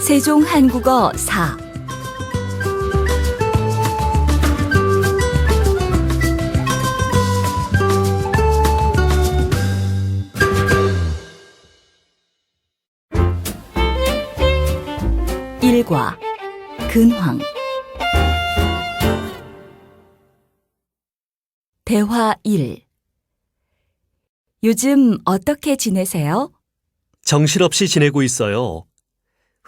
세종한국어 4. 일과 근황. 대화 1. 요즘 어떻게 지내세요? 정신없이 지내고 있어요.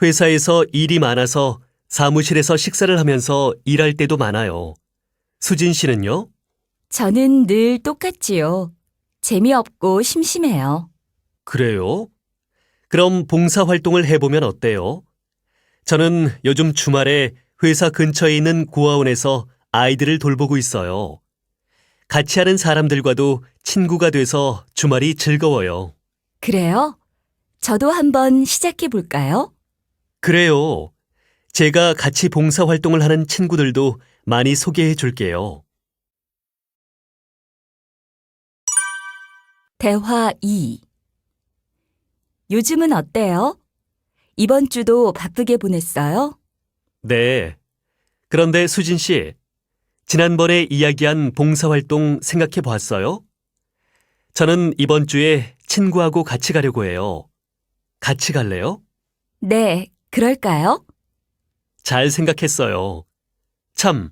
회사에서 일이 많아서 사무실에서 식사를 하면서 일할 때도 많아요. 수진 씨는요? 저는 늘 똑같지요. 재미없고 심심해요. 그래요? 그럼 봉사활동을 해보면 어때요? 저는 요즘 주말에 회사 근처에 있는 고아원에서 아이들을 돌보고 있어요. 같이 하는 사람들과도 친구가 돼서 주말이 즐거워요. 그래요? 저도 한번 시작해 볼까요? 그래요. 제가 같이 봉사활동을 하는 친구들도 많이 소개해 줄게요. 대화 2. 요즘은 어때요? 이번 주도 바쁘게 보냈어요? 네. 그런데 수진 씨, 지난번에 이야기한 봉사활동 생각해 보았어요? 저는 이번 주에 친구하고 같이 가려고 해요. 같이 갈래요? 네, 그럴까요? 잘 생각했어요. 참,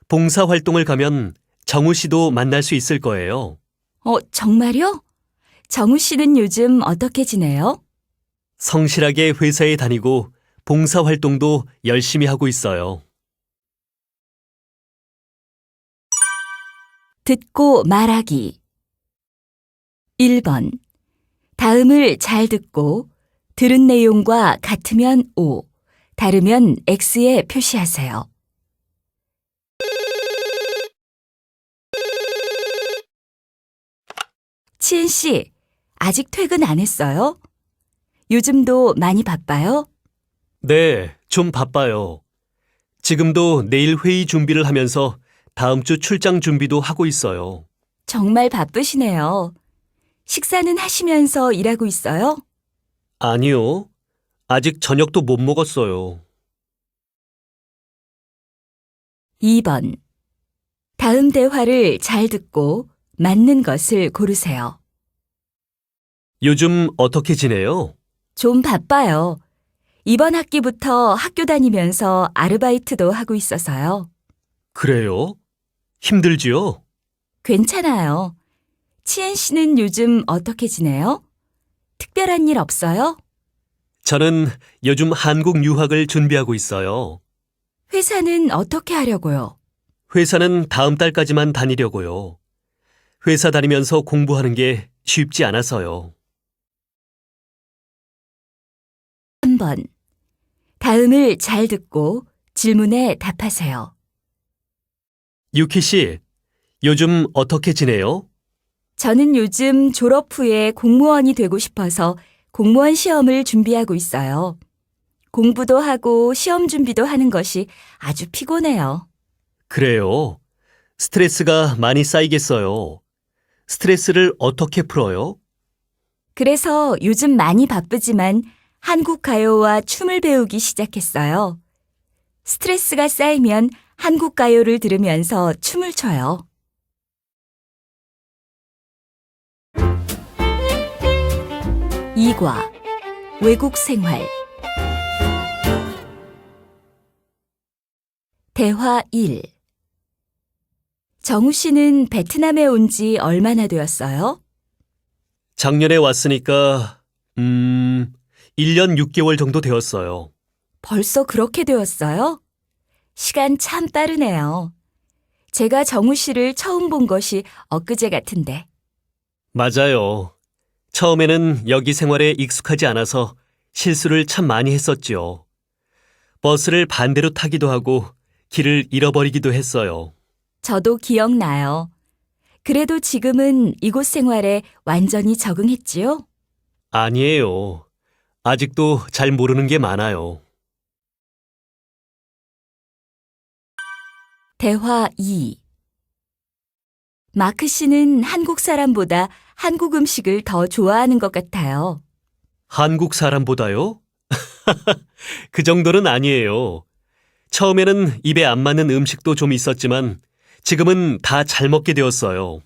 봉사활동을 가면 정우 씨도 만날 수 있을 거예요. 정말요? 정우 씨는 요즘 어떻게 지내요? 성실하게 회사에 다니고 봉사활동도 열심히 하고 있어요. 듣고 말하기. 1번. 다음을 잘 듣고 들은 내용과 같으면 O, 다르면 X에 표시하세요. 치은 씨, 아직 퇴근 안 했어요? 요즘도 많이 바빠요? 네, 좀 바빠요. 지금도 내일 회의 준비를 하면서 다음 주 출장 준비도 하고 있어요. 정말 바쁘시네요. 식사는 하시면서 일하고 있어요? 아니요. 아직 저녁도 못 먹었어요. 2번. 다음 대화를 잘 듣고 맞는 것을 고르세요. 요즘 어떻게 지내요? 좀 바빠요. 이번 학기부터 학교 다니면서 아르바이트도 하고 있어서요. 그래요? 힘들지요? 괜찮아요. 치엔 씨는 요즘 어떻게 지내요? 특별한 일 없어요? 저는 요즘 한국 유학을 준비하고 있어요. 회사는 어떻게 하려고요? 회사는 다음 달까지만 다니려고요. 회사 다니면서 공부하는 게 쉽지 않아서요. 3번. 다음을 잘 듣고 질문에 답하세요. 유키 씨, 요즘 어떻게 지내요? 저는 요즘 졸업 후에 공무원이 되고 싶어서 공무원 시험을 준비하고 있어요. 공부도 하고 시험 준비도 하는 것이 아주 피곤해요. 그래요. 스트레스가 많이 쌓이겠어요. 스트레스를 어떻게 풀어요? 그래서 요즘 많이 바쁘지만 한국 가요와 춤을 배우기 시작했어요. 스트레스가 쌓이면 한국 가요를 들으면서 춤을 춰요. 이과 외국 생활. 대화 1. 정우 씨는 베트남에 온 지 얼마나 되었어요? 작년에 왔으니까 1년 6개월 정도 되었어요. 벌써 그렇게 되었어요? 시간 참 빠르네요. 제가 정우 씨를 처음 본 것이 엊그제 같은데. 맞아요. 처음에는 여기 생활에 익숙하지 않아서 실수를 참 많이 했었죠. 버스를 반대로 타기도 하고 길을 잃어버리기도 했어요. 저도 기억나요. 그래도 지금은 이곳 생활에 완전히 적응했지요? 아니에요. 아직도 잘 모르는 게 많아요. 대화 2. 마크 씨는 한국 사람보다 한국 음식을 더 좋아하는 것 같아요. 한국 사람보다요? 그 정도는 아니에요. 처음에는 입에 안 맞는 음식도 좀 있었지만 지금은 다 잘 먹게 되었어요.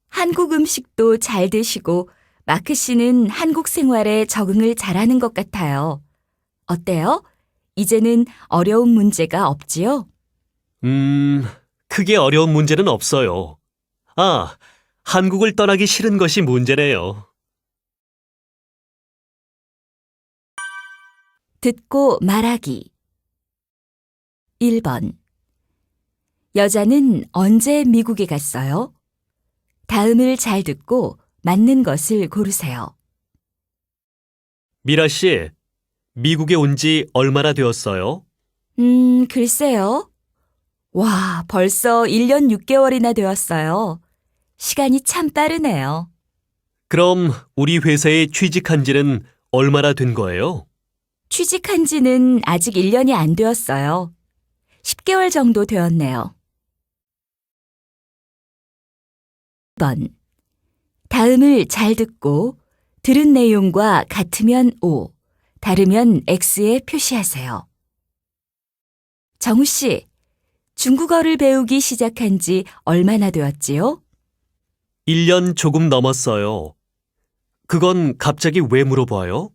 한국 음식도 잘 드시고 마크 씨는 한국 생활에 적응을 잘하는 것 같아요. 어때요? 이제는 어려운 문제가 없지요? 크게 어려운 문제는 없어요. 아, 한국을 떠나기 싫은 것이 문제네요. 듣고 말하기. 1번. 여자는 언제 미국에 갔어요? 다음을 잘 듣고 맞는 것을 고르세요. 미라 씨, 미국에 온 지 얼마나 되었어요? 글쎄요. 와, 벌써 1년 6개월이나 되었어요. 시간이 참 빠르네요. 그럼 우리 회사에 취직한 지는 얼마나 된 거예요? 취직한 지는 아직 1년이 안 되었어요. 10개월 정도 되었네요. 2번. 다음을 잘 듣고 들은 내용과 같으면 O, 다르면 X에 표시하세요. 정우 씨, 중국어를 배우기 시작한 지 얼마나 되었지요? 1년 조금 넘었어요. 그건 갑자기 왜 물어봐요?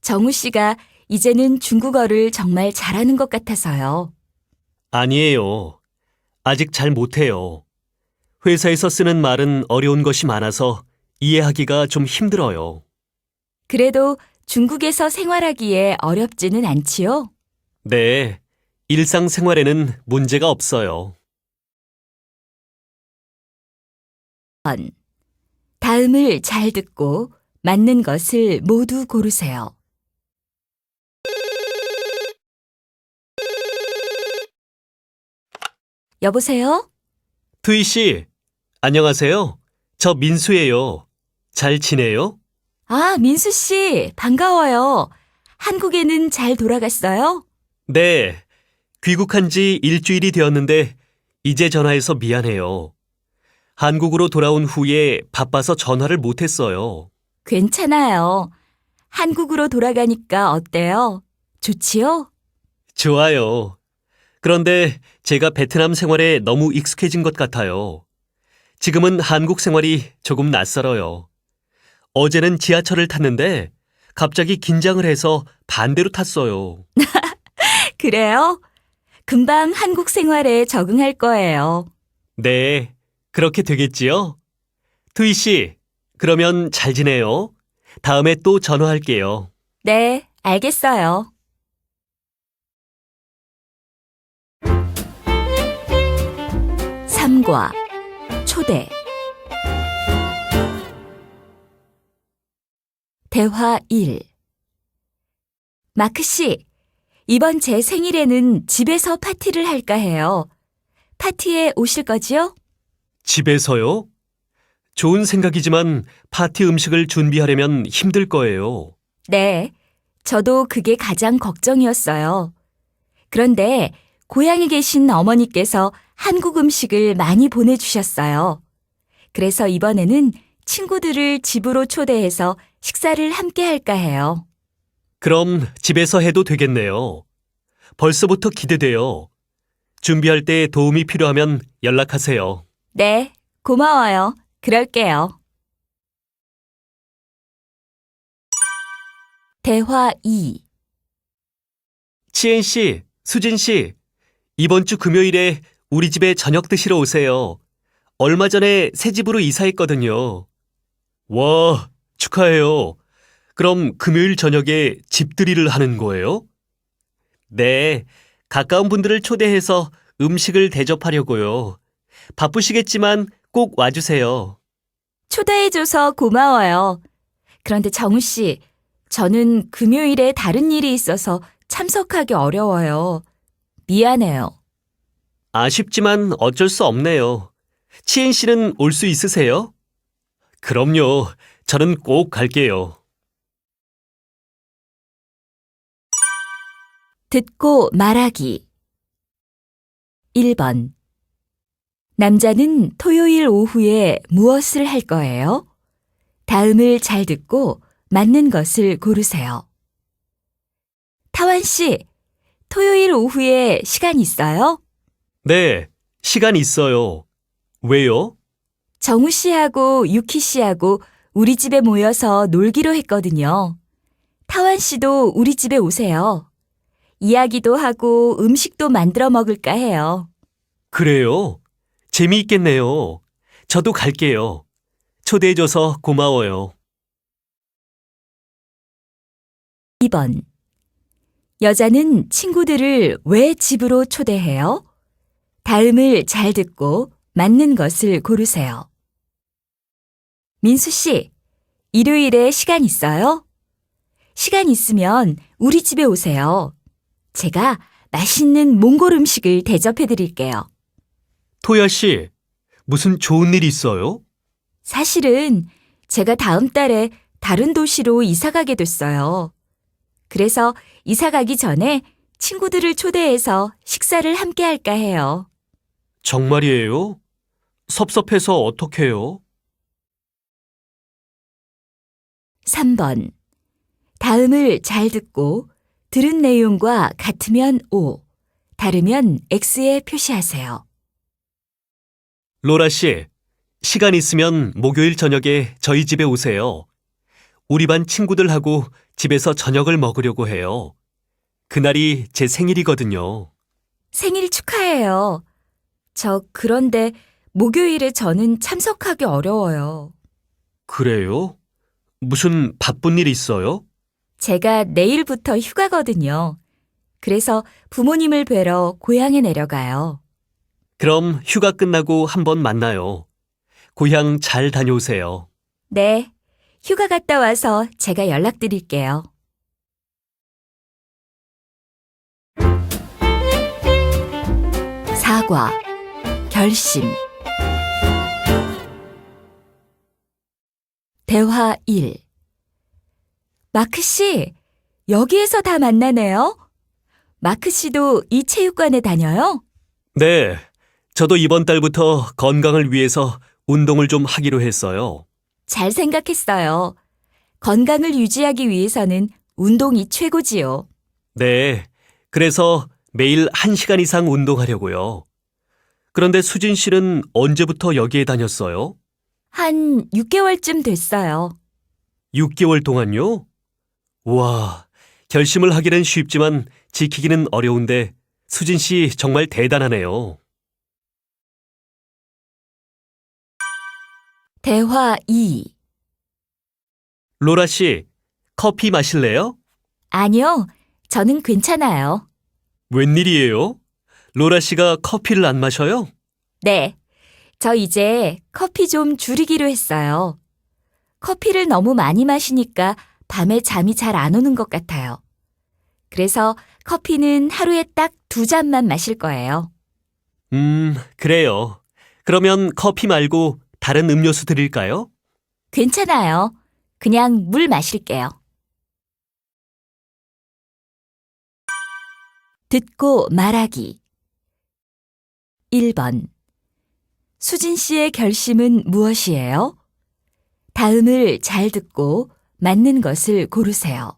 정우 씨가 이제는 중국어를 정말 잘하는 것 같아서요. 아니에요. 아직 잘 못해요. 회사에서 쓰는 말은 어려운 것이 많아서 이해하기가 좀 힘들어요. 그래도 중국에서 생활하기에 어렵지는 않지요? 네, 일상생활에는 문제가 없어요. 다음을 잘 듣고 맞는 것을 모두 고르세요. 여보세요? 투이 씨, 안녕하세요. 저 민수예요. 잘 지내요? 아, 민수 씨, 반가워요. 한국에는 잘 돌아갔어요? 네, 귀국한 지 일주일이 되었는데 이제 전화해서 미안해요. 한국으로 돌아온 후에 바빠서 전화를 못했어요. 괜찮아요. 한국으로 돌아가니까 어때요? 좋지요? 좋아요. 그런데 제가 베트남 생활에 너무 익숙해진 것 같아요. 지금은 한국 생활이 조금 낯설어요. 어제는 지하철을 탔는데 갑자기 긴장을 해서 반대로 탔어요. 그래요? 금방 한국 생활에 적응할 거예요. 네, 그렇게 되겠지요? 투이 씨, 그러면 잘 지내요. 다음에 또 전화할게요. 네, 알겠어요. 3과 초대 대화 1 마크 씨, 이번 제 생일에는 집에서 파티를 할까 해요. 파티에 오실 거지요? 집에서요? 좋은 생각이지만 파티 음식을 준비하려면 힘들 거예요. 네, 저도 그게 가장 걱정이었어요. 그런데 고향에 계신 어머니께서 한국 음식을 많이 보내주셨어요. 그래서 이번에는 친구들을 집으로 초대해서 식사를 함께 할까 해요. 그럼 집에서 해도 되겠네요. 벌써부터 기대돼요. 준비할 때 도움이 필요하면 연락하세요. 네, 고마워요. 그럴게요. 대화 2 치엔 씨, 수진 씨, 이번 주 금요일에 우리 집에 저녁 드시러 오세요. 얼마 전에 새 집으로 이사했거든요. 와, 축하해요. 그럼 금요일 저녁에 집들이를 하는 거예요? 네, 가까운 분들을 초대해서 음식을 대접하려고요. 바쁘시겠지만 꼭 와주세요. 초대해줘서 고마워요. 그런데 정우 씨, 저는 금요일에 다른 일이 있어서 참석하기 어려워요. 미안해요. 아쉽지만 어쩔 수 없네요. 치엔 씨는 올 수 있으세요? 그럼요. 저는 꼭 갈게요. 듣고 말하기 1번 남자는 토요일 오후에 무엇을 할 거예요? 다음을 잘 듣고 맞는 것을 고르세요. 타완 씨, 토요일 오후에 시간 있어요? 네, 시간 있어요. 왜요? 정우 씨하고 유키 씨하고 우리 집에 모여서 놀기로 했거든요. 타완 씨도 우리 집에 오세요. 이야기도 하고 음식도 만들어 먹을까 해요. 그래요? 재미있겠네요. 저도 갈게요. 초대해줘서 고마워요. 2번. 여자는 친구들을 왜 집으로 초대해요? 다음을 잘 듣고 맞는 것을 고르세요. 민수 씨, 일요일에 시간 있어요? 시간 있으면 우리 집에 오세요. 제가 맛있는 몽골 음식을 대접해 드릴게요. 토야 씨, 무슨 좋은 일 있어요? 사실은 제가 다음 달에 다른 도시로 이사 가게 됐어요. 그래서 이사 가기 전에 친구들을 초대해서 식사를 함께 할까 해요. 정말이에요? 섭섭해서 어떡해요? 3번. 다음을 잘 듣고 들은 내용과 같으면 O, 다르면 X에 표시하세요. 로라 씨, 시간 있으면 목요일 저녁에 저희 집에 오세요. 우리 반 친구들하고 집에서 저녁을 먹으려고 해요. 그날이 제 생일이거든요. 생일 축하해요. 그런데 목요일에 저는 참석하기 어려워요. 그래요? 무슨 바쁜 일 있어요? 제가 내일부터 휴가거든요. 그래서 부모님을 뵈러 고향에 내려가요. 그럼 휴가 끝나고 한번 만나요. 고향 잘 다녀오세요. 네, 휴가 갔다 와서 제가 연락드릴게요. 사과, 결심. 대화 1. 마크 씨, 여기에서 다 만나네요? 마크 씨도 이 체육관에 다녀요? 네, 저도 이번 달부터 건강을 위해서 운동을 좀 하기로 했어요. 잘 생각했어요. 건강을 유지하기 위해서는 운동이 최고지요. 네, 그래서 매일 1시간 이상 운동하려고요. 그런데 수진 씨는 언제부터 여기에 다녔어요? 한 6개월쯤 됐어요. 6개월 동안요? 와, 결심을 하기는 쉽지만 지키기는 어려운데 수진 씨 정말 대단하네요. 대화 2. 로라 씨, 커피 마실래요? 아니요, 저는 괜찮아요. 웬일이에요? 로라 씨가 커피를 안 마셔요? 네, 저 이제 커피 좀 줄이기로 했어요. 커피를 너무 많이 마시니까 밤에 잠이 잘 안 오는 것 같아요. 그래서 커피는 하루에 딱 2잔만 마실 거예요. 그래요. 그러면 커피 말고 다른 음료수 드릴까요? 괜찮아요. 그냥 물 마실게요. 듣고 말하기. 1번. 수진 씨의 결심은 무엇이에요? 다음을 잘 듣고 맞는 것을 고르세요.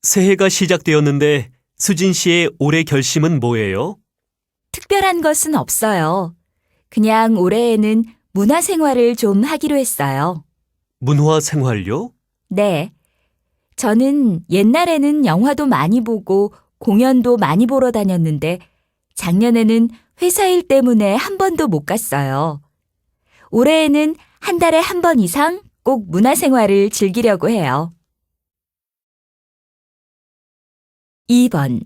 새해가 시작되었는데 수진 씨의 올해 결심은 뭐예요? 특별한 것은 없어요. 그냥 올해에는 문화생활을 좀 하기로 했어요. 문화 생활요? 네. 저는 옛날에는 영화도 많이 보고 공연도 많이 보러 다녔는데 작년에는 회사 일 때문에 한 번도 못 갔어요. 올해에는 한 달에 한 번 이상 꼭 문화생활을 즐기려고 해요. 2번.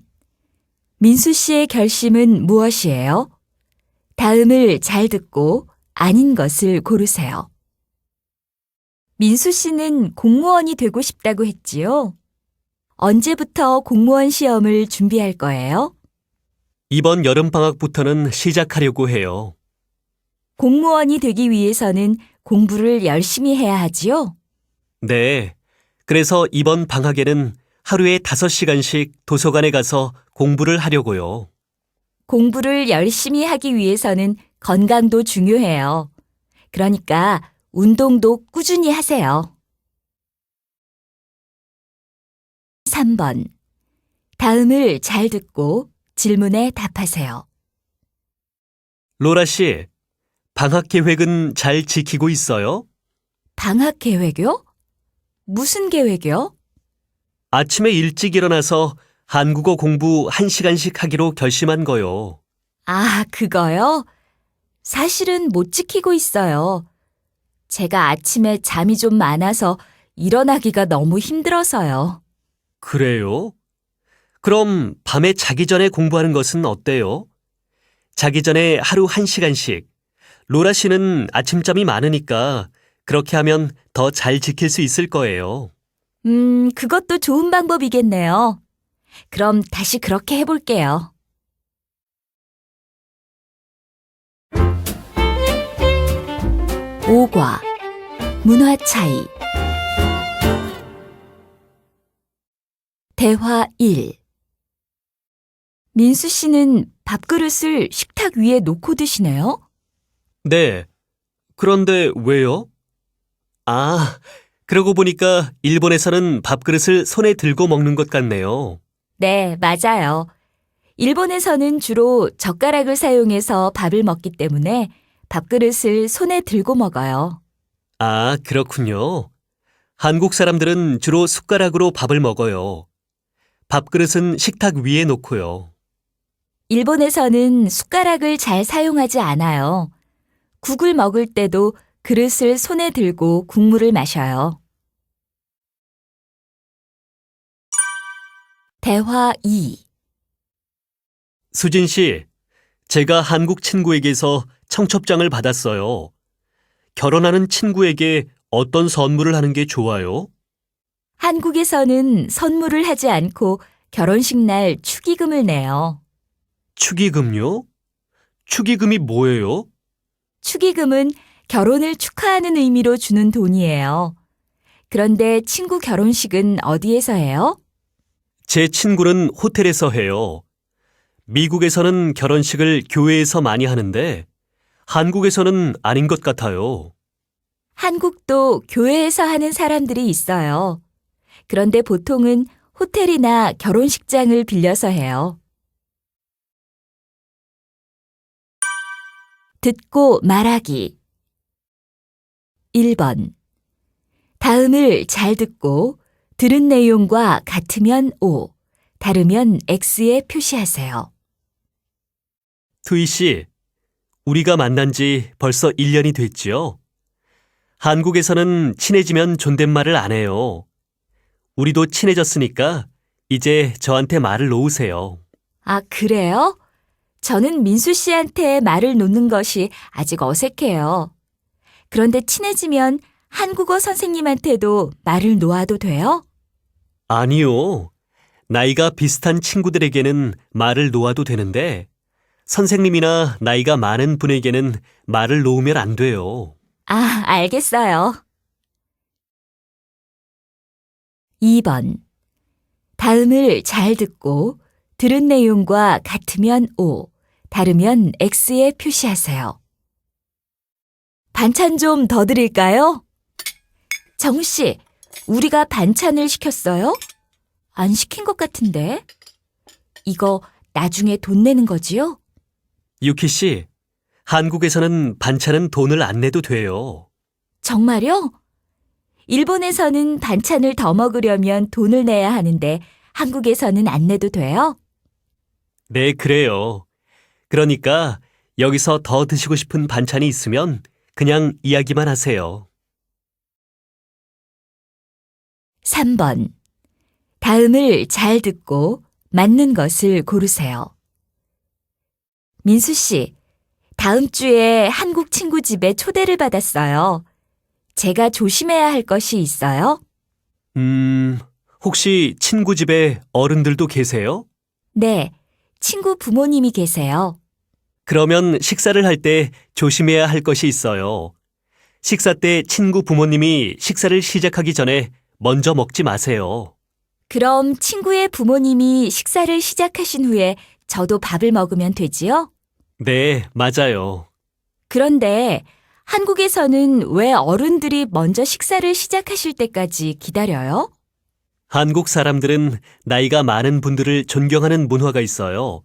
민수 씨의 결심은 무엇이에요? 다음을 잘 듣고 아닌 것을 고르세요. 민수 씨는 공무원이 되고 싶다고 했지요? 언제부터 공무원 시험을 준비할 거예요? 이번 여름방학부터는 시작하려고 해요. 공무원이 되기 위해서는 공부를 열심히 해야 하지요? 네. 그래서 이번 방학에는 하루에 5시간씩 도서관에 가서 공부를 하려고요. 공부를 열심히 하기 위해서는 건강도 중요해요. 그러니까 운동도 꾸준히 하세요. 3번. 다음을 잘 듣고 질문에 답하세요. 로라 씨, 방학 계획은 잘 지키고 있어요? 방학 계획이요? 무슨 계획이요? 아침에 일찍 일어나서 한국어 공부 1시간씩 하기로 결심한 거요. 아, 그거요? 사실은 못 지키고 있어요. 제가 아침에 잠이 좀 많아서 일어나기가 너무 힘들어서요. 그래요? 그럼 밤에 자기 전에 공부하는 것은 어때요? 자기 전에 하루 1시간씩. 로라 씨는 아침잠이 많으니까 그렇게 하면 더 잘 지킬 수 있을 거예요. 그것도 좋은 방법이겠네요. 그럼 다시 그렇게 해볼게요. 오과 문화 차이 대화 1 민수 씨는 밥그릇을 식탁 위에 놓고 드시네요? 네. 그런데 왜요? 아, 그러고 보니까 일본에서는 밥그릇을 손에 들고 먹는 것 같네요. 네, 맞아요. 일본에서는 주로 젓가락을 사용해서 밥을 먹기 때문에 밥그릇을 손에 들고 먹어요. 아, 그렇군요. 한국 사람들은 주로 숟가락으로 밥을 먹어요. 밥그릇은 식탁 위에 놓고요. 일본에서는 숟가락을 잘 사용하지 않아요. 국을 먹을 때도 그릇을 손에 들고 국물을 마셔요. 대화 2 수진 씨, 제가 한국 친구에게서 청첩장을 받았어요. 결혼하는 친구에게 어떤 선물을 하는 게 좋아요? 한국에서는 선물을 하지 않고 결혼식 날 축의금을 내요. 축의금요? 축의금이 뭐예요? 축의금은 결혼을 축하하는 의미로 주는 돈이에요. 그런데 친구 결혼식은 어디에서 해요? 제 친구는 호텔에서 해요. 미국에서는 결혼식을 교회에서 많이 하는데 한국에서는 아닌 것 같아요. 한국도 교회에서 하는 사람들이 있어요. 그런데 보통은 호텔이나 결혼식장을 빌려서 해요. 듣고 말하기 1번. 다음을 잘 듣고 들은 내용과 같으면 O, 다르면 X에 표시하세요. 투이 씨, 우리가 만난 지 벌써 1년이 됐지요? 한국에서는 친해지면 존댓말을 안 해요. 우리도 친해졌으니까 이제 저한테 말을 놓으세요. 아, 그래요? 저는 민수 씨한테 말을 놓는 것이 아직 어색해요. 그런데 친해지면 한국어 선생님한테도 말을 놓아도 돼요? 아니요. 나이가 비슷한 친구들에게는 말을 놓아도 되는데 선생님이나 나이가 많은 분에게는 말을 놓으면 안 돼요. 아, 알겠어요. 2번. 다음을 잘 듣고 들은 내용과 같으면 O, 다르면 X에 표시하세요. 반찬 좀 더 드릴까요? 정우 씨, 우리가 반찬을 시켰어요? 안 시킨 것 같은데. 이거 나중에 돈 내는 거지요? 유키 씨, 한국에서는 반찬은 돈을 안 내도 돼요. 정말요? 일본에서는 반찬을 더 먹으려면 돈을 내야 하는데 한국에서는 안 내도 돼요? 네, 그래요. 그러니까 여기서 더 드시고 싶은 반찬이 있으면 그냥 이야기만 하세요. 3번. 다음을 잘 듣고 맞는 것을 고르세요. 민수 씨, 다음 주에 한국 친구 집에 초대를 받았어요. 제가 조심해야 할 것이 있어요? 혹시 친구 집에 어른들도 계세요? 네, 친구 부모님이 계세요. 그러면 식사를 할 때 조심해야 할 것이 있어요. 식사 때 친구 부모님이 식사를 시작하기 전에 먼저 먹지 마세요. 그럼 친구의 부모님이 식사를 시작하신 후에 저도 밥을 먹으면 되지요? 네, 맞아요. 그런데 한국에서는 왜 어른들이 먼저 식사를 시작하실 때까지 기다려요? 한국 사람들은 나이가 많은 분들을 존경하는 문화가 있어요.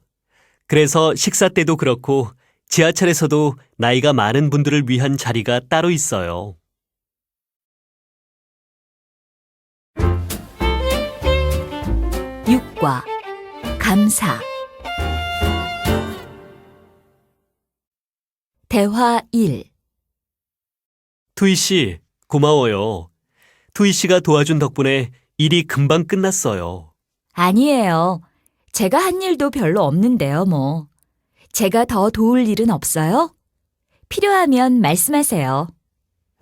그래서 식사 때도 그렇고 지하철에서도 나이가 많은 분들을 위한 자리가 따로 있어요. 육과 감사. 대화 1. 투이 씨, 고마워요. 투이 씨가 도와준 덕분에 일이 금방 끝났어요. 아니에요. 제가 한 일도 별로 없는데요, 뭐. 제가 더 도울 일은 없어요? 필요하면 말씀하세요.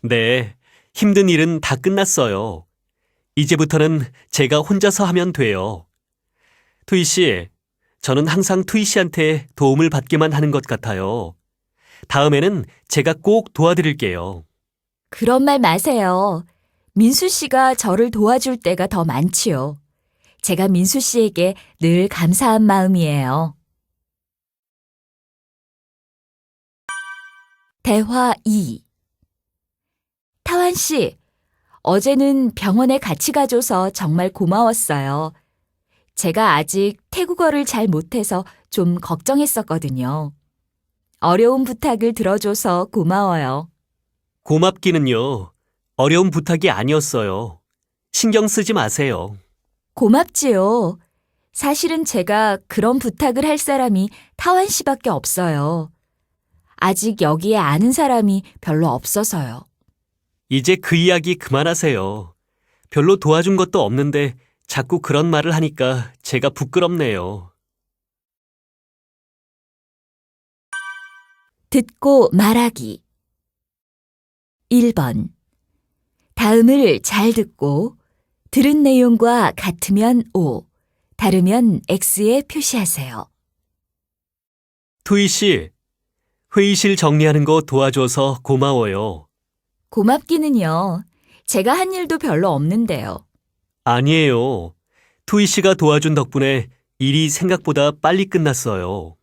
네, 힘든 일은 다 끝났어요. 이제부터는 제가 혼자서 하면 돼요. 투이 씨, 저는 항상 투이 씨한테 도움을 받기만 하는 것 같아요. 다음에는 제가 꼭 도와드릴게요. 그런 말 마세요. 민수 씨가 저를 도와줄 때가 더 많지요. 제가 민수 씨에게 늘 감사한 마음이에요. 대화 2. 타완 씨, 어제는 병원에 같이 가줘서 정말 고마웠어요. 제가 아직 태국어를 잘 못해서 좀 걱정했었거든요. 어려운 부탁을 들어줘서 고마워요. 고맙기는요. 어려운 부탁이 아니었어요. 신경 쓰지 마세요. 고맙지요. 사실은 제가 그런 부탁을 할 사람이 타완 씨밖에 없어요. 아직 여기에 아는 사람이 별로 없어서요. 이제 그 이야기 그만하세요. 별로 도와준 것도 없는데 자꾸 그런 말을 하니까 제가 부끄럽네요. 듣고 말하기. 1번. 다음을 잘 듣고 들은 내용과 같으면 O, 다르면 X에 표시하세요. 투이 씨, 회의실 정리하는 거 도와줘서 고마워요. 고맙기는요. 제가 한 일도 별로 없는데요. 아니에요. 투이 씨가 도와준 덕분에 일이 생각보다 빨리 끝났어요.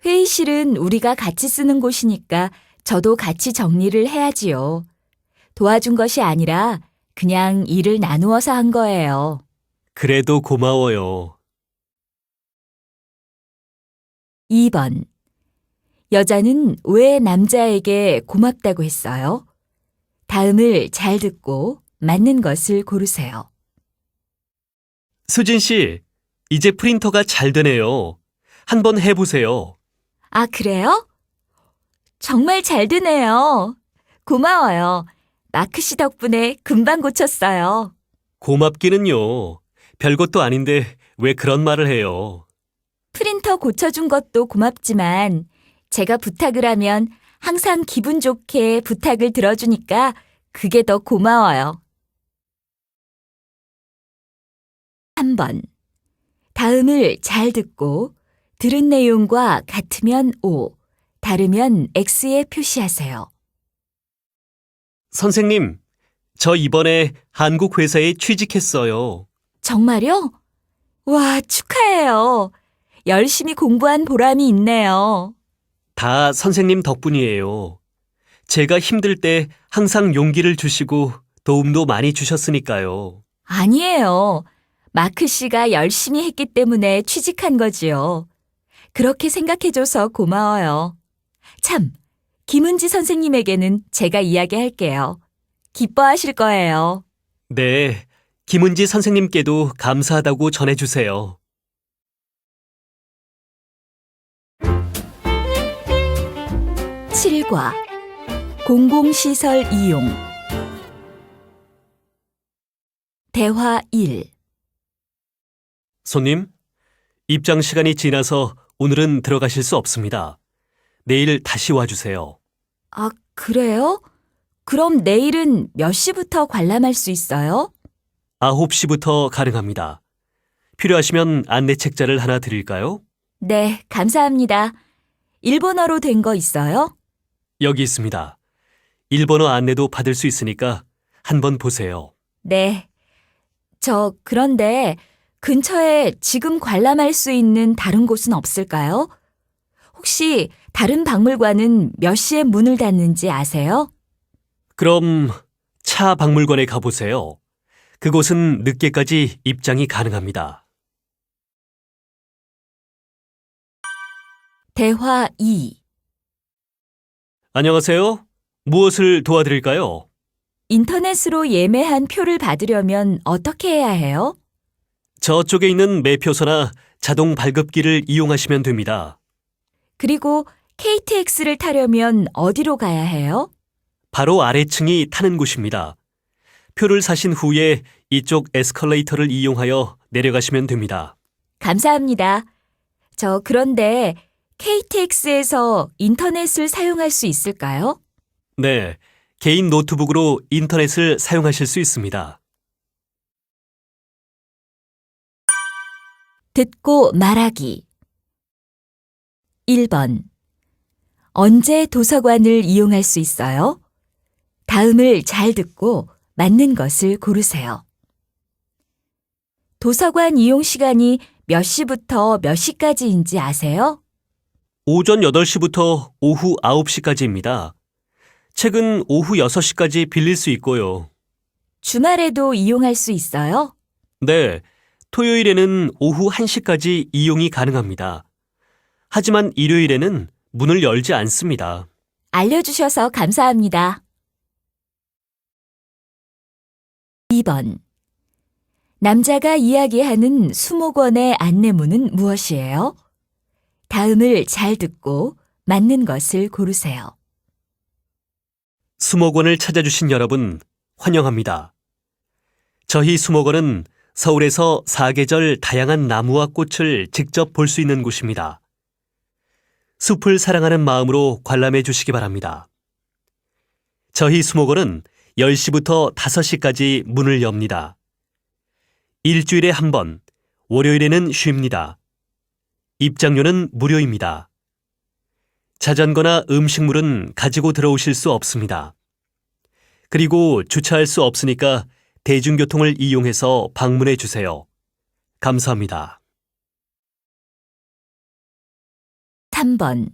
회의실은 우리가 같이 쓰는 곳이니까 저도 같이 정리를 해야지요. 도와준 것이 아니라 그냥 일을 나누어서 한 거예요. 그래도 고마워요. 2번. 여자는 왜 남자에게 고맙다고 했어요? 다음을 잘 듣고 맞는 것을 고르세요. 수진 씨, 이제 프린터가 잘 되네요. 한번 해보세요. 아, 그래요? 정말 잘 되네요. 고마워요. 마크 씨 덕분에 금방 고쳤어요. 고맙기는요. 별것도 아닌데 왜 그런 말을 해요. 프린터 고쳐준 것도 고맙지만 제가 부탁을 하면 항상 기분 좋게 부탁을 들어주니까 그게 더 고마워요. 3번. 다음을 잘 듣고 들은 내용과 같으면 O, 다르면 X에 표시하세요. 선생님, 저 이번에 한국 회사에 취직했어요. 정말요? 와, 축하해요. 열심히 공부한 보람이 있네요. 다 선생님 덕분이에요. 제가 힘들 때 항상 용기를 주시고 도움도 많이 주셨으니까요. 아니에요. 마크 씨가 열심히 했기 때문에 취직한 거지요. 그렇게 생각해줘서 고마워요. 참, 김은지 선생님에게는 제가 이야기할게요. 기뻐하실 거예요. 네, 김은지 선생님께도 감사하다고 전해주세요. 7과 공공시설 이용. 대화 1. 손님, 입장 시간이 지나서 오늘은 들어가실 수 없습니다. 내일 다시 와주세요. 아, 그래요? 그럼 내일은 몇 시부터 관람할 수 있어요? 9시부터 가능합니다. 필요하시면 안내 책자를 하나 드릴까요? 네, 감사합니다. 일본어로 된 거 있어요? 여기 있습니다. 일본어 안내도 받을 수 있으니까 한번 보세요. 네. 그런데 근처에 지금 관람할 수 있는 다른 곳은 없을까요? 혹시 다른 박물관은 몇 시에 문을 닫는지 아세요? 그럼 차 박물관에 가보세요. 그곳은 늦게까지 입장이 가능합니다. 대화 2. 안녕하세요. 무엇을 도와드릴까요? 인터넷으로 예매한 표를 받으려면 어떻게 해야 해요? 저쪽에 있는 매표소나 자동 발급기를 이용하시면 됩니다. 그리고 KTX를 타려면 어디로 가야 해요? 바로 아래층이 타는 곳입니다. 표를 사신 후에 이쪽 에스컬레이터를 이용하여 내려가시면 됩니다. 감사합니다. 그런데 KTX에서 인터넷을 사용할 수 있을까요? 네, 개인 노트북으로 인터넷을 사용하실 수 있습니다. 듣고 말하기. 1번. 언제 도서관을 이용할 수 있어요? 다음을 잘 듣고 맞는 것을 고르세요. 도서관 이용 시간이 몇 시부터 몇 시까지인지 아세요? 오전 8시부터 오후 9시까지입니다. 책은 오후 6시까지 빌릴 수 있고요. 주말에도 이용할 수 있어요? 네, 토요일에는 오후 1시까지 이용이 가능합니다. 하지만 일요일에는 문을 열지 않습니다. 알려주셔서 감사합니다. 2번. 남자가 이야기하는 수목원의 안내문은 무엇이에요? 다음을 잘 듣고 맞는 것을 고르세요. 수목원을 찾아주신 여러분, 환영합니다. 저희 수목원은 서울에서 사계절 다양한 나무와 꽃을 직접 볼 수 있는 곳입니다. 숲을 사랑하는 마음으로 관람해 주시기 바랍니다. 저희 수목원은 10시부터 5시까지 문을 엽니다. 일주일에 한 번, 월요일에는 쉽니다. 입장료는 무료입니다. 자전거나 음식물은 가지고 들어오실 수 없습니다. 그리고 주차할 수 없으니까 대중교통을 이용해서 방문해 주세요. 감사합니다. 3번.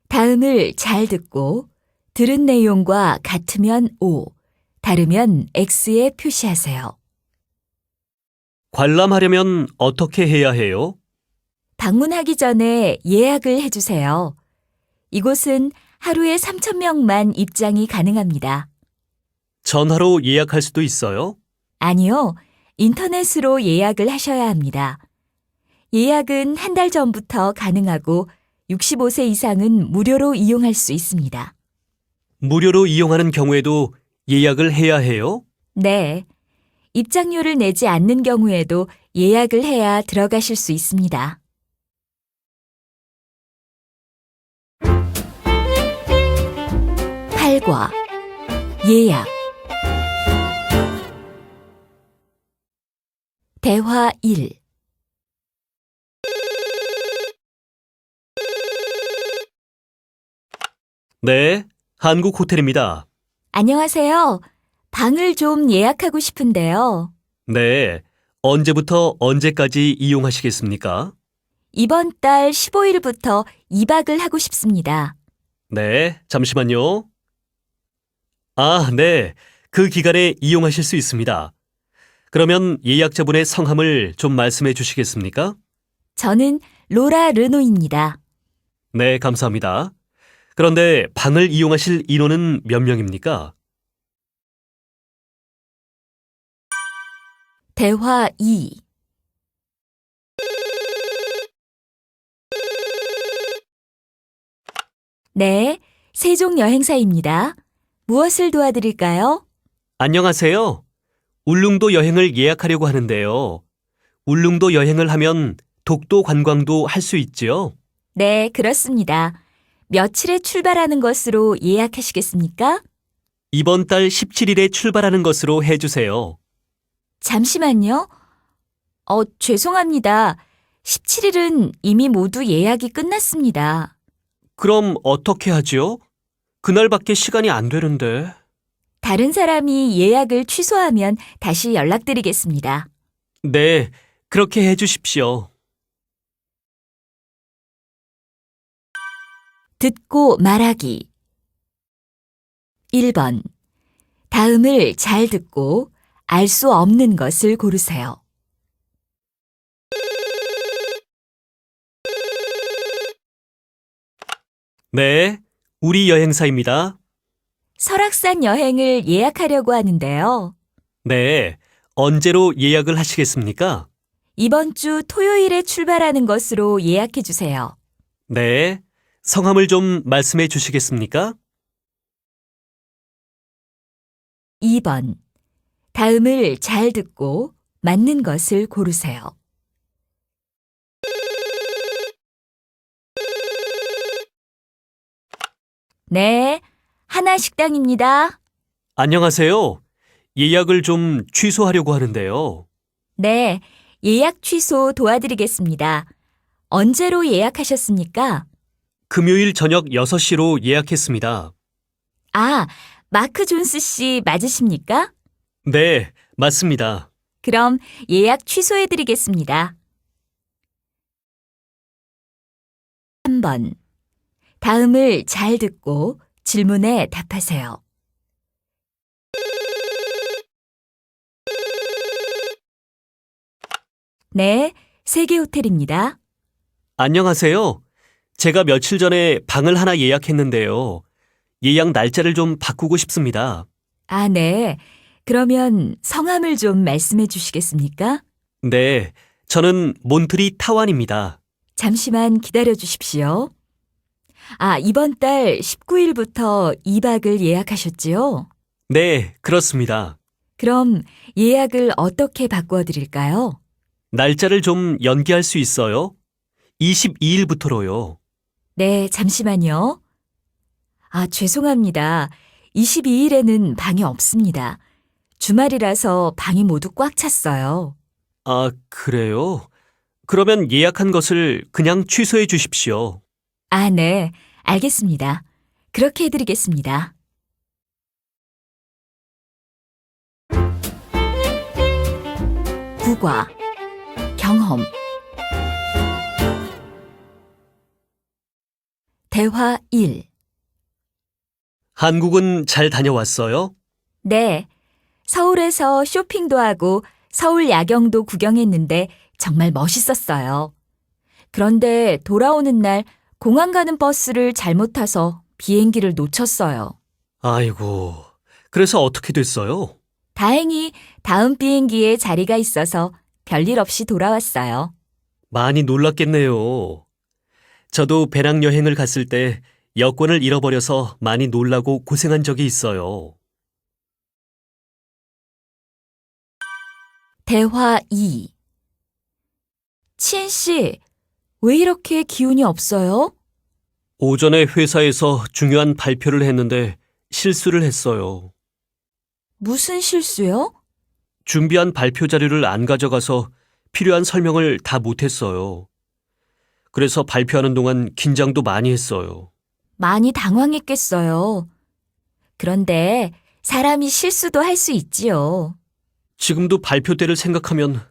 다음을 잘 듣고 들은 내용과 같으면 O, 다르면 X에 표시하세요. 관람하려면 어떻게 해야 해요? 방문하기 전에 예약을 해주세요. 이곳은 하루에 3,000명만 입장이 가능합니다. 전화로 예약할 수도 있어요? 아니요, 인터넷으로 예약을 하셔야 합니다. 예약은 한 달 전부터 가능하고 65세 이상은 무료로 이용할 수 있습니다. 무료로 이용하는 경우에도 예약을 해야 해요? 네, 입장료를 내지 않는 경우에도 예약을 해야 들어가실 수 있습니다. 팔과 예약. 대화 1. 네, 한국 호텔입니다. 안녕하세요. 방을 좀 예약하고 싶은데요. 네, 언제부터 언제까지 이용하시겠습니까? 이번 달 15일부터 2박을 하고 싶습니다. 네, 잠시만요. 아, 네, 그 기간에 이용하실 수 있습니다. 그러면 예약자분의 성함을 좀 말씀해 주시겠습니까? 저는 로라 르노입니다. 네, 감사합니다. 그런데 방을 이용하실 인원은 몇 명입니까? 대화 2. 네, 세종 여행사입니다. 무엇을 도와드릴까요? 안녕하세요. 울릉도 여행을 예약하려고 하는데요. 울릉도 여행을 하면 독도 관광도 할 수 있지요? 네, 그렇습니다. 며칠에 출발하는 것으로 예약하시겠습니까? 이번 달 17일에 출발하는 것으로 해주세요. 잠시만요. 죄송합니다. 17일은 이미 모두 예약이 끝났습니다. 그럼 어떻게 하지요? 그날밖에 시간이 안 되는데. 다른 사람이 예약을 취소하면 다시 연락드리겠습니다. 네, 그렇게 해주십시오. 듣고 말하기. 1번. 다음을 잘 듣고 알 수 없는 것을 고르세요. 네, 우리 여행사입니다. 설악산 여행을 예약하려고 하는데요. 네, 언제로 예약을 하시겠습니까? 이번 주 토요일에 출발하는 것으로 예약해 주세요. 네, 성함을 좀 말씀해 주시겠습니까? 2번. 다음을 잘 듣고 맞는 것을 고르세요. 네, 하나식당입니다. 안녕하세요. 예약을 좀 취소하려고 하는데요. 네, 예약 취소 도와드리겠습니다. 언제로 예약하셨습니까? 금요일 저녁 6시로 예약했습니다. 아, 마크 존스 씨 맞으십니까? 네, 맞습니다. 그럼 예약 취소해드리겠습니다. 3번. 다음을 잘 듣고 질문에 답하세요. 네, 세계호텔입니다. 안녕하세요. 제가 며칠 전에 방을 하나 예약했는데요. 예약 날짜를 좀 바꾸고 싶습니다. 아, 네. 그러면 성함을 좀 말씀해 주시겠습니까? 네, 저는 몬트리 타완입니다. 잠시만 기다려 주십시오. 아, 이번 달 19일부터 2박을 예약하셨지요? 네, 그렇습니다. 그럼 예약을 어떻게 바꾸어 드릴까요? 날짜를 좀 연기할 수 있어요? 22일부터로요. 네, 잠시만요. 아, 죄송합니다. 22일에는 방이 없습니다. 주말이라서 방이 모두 꽉 찼어요. 아, 그래요? 그러면 예약한 것을 그냥 취소해 주십시오. 아, 네. 알겠습니다. 그렇게 해드리겠습니다. 국어, 경험. 대화 1. 한국은 잘 다녀왔어요? 네. 서울에서 쇼핑도 하고 서울 야경도 구경했는데 정말 멋있었어요. 그런데 돌아오는 날 공항 가는 버스를 잘못 타서 비행기를 놓쳤어요. 아이고, 그래서 어떻게 됐어요? 다행히 다음 비행기에 자리가 있어서 별일 없이 돌아왔어요. 많이 놀랐겠네요. 저도 배낭여행을 갔을 때 여권을 잃어버려서 많이 놀라고 고생한 적이 있어요. 대화 2. 치엔 씨, 왜 이렇게 기운이 없어요? 오전에 회사에서 중요한 발표를 했는데 실수를 했어요. 무슨 실수요? 준비한 발표 자료를 안 가져가서 필요한 설명을 다 못했어요. 그래서 발표하는 동안 긴장도 많이 했어요. 많이 당황했겠어요. 그런데 사람이 실수도 할 수 있지요. 지금도 발표 때를 생각하면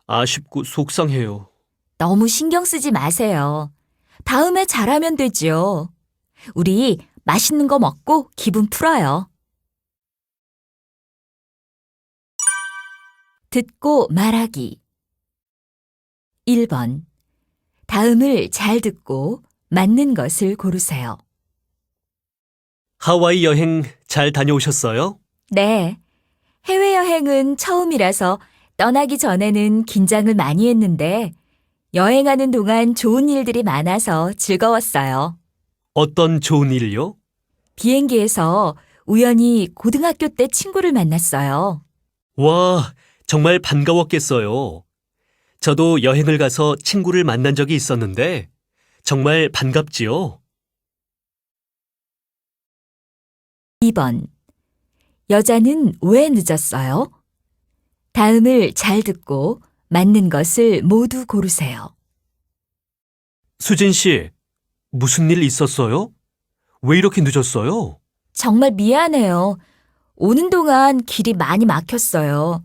아쉽고 속상해요. 너무 신경 쓰지 마세요. 다음에 잘하면 되지요. 우리 맛있는 거 먹고 기분 풀어요. 듣고 말하기. 1번. 다음을 잘 듣고 맞는 것을 고르세요. 하와이 여행 잘 다녀오셨어요? 네. 해외여행은 처음이라서 떠나기 전에는 긴장을 많이 했는데 여행하는 동안 좋은 일들이 많아서 즐거웠어요. 어떤 좋은 일요? 비행기에서 우연히 고등학교 때 친구를 만났어요. 와, 정말 반가웠겠어요. 저도 여행을 가서 친구를 만난 적이 있었는데 정말 반갑지요? 2번. 여자는 왜 늦었어요? 다음을 잘 듣고 맞는 것을 모두 고르세요. 수진 씨, 무슨 일 있었어요? 왜 이렇게 늦었어요? 정말 미안해요. 오는 동안 길이 많이 막혔어요.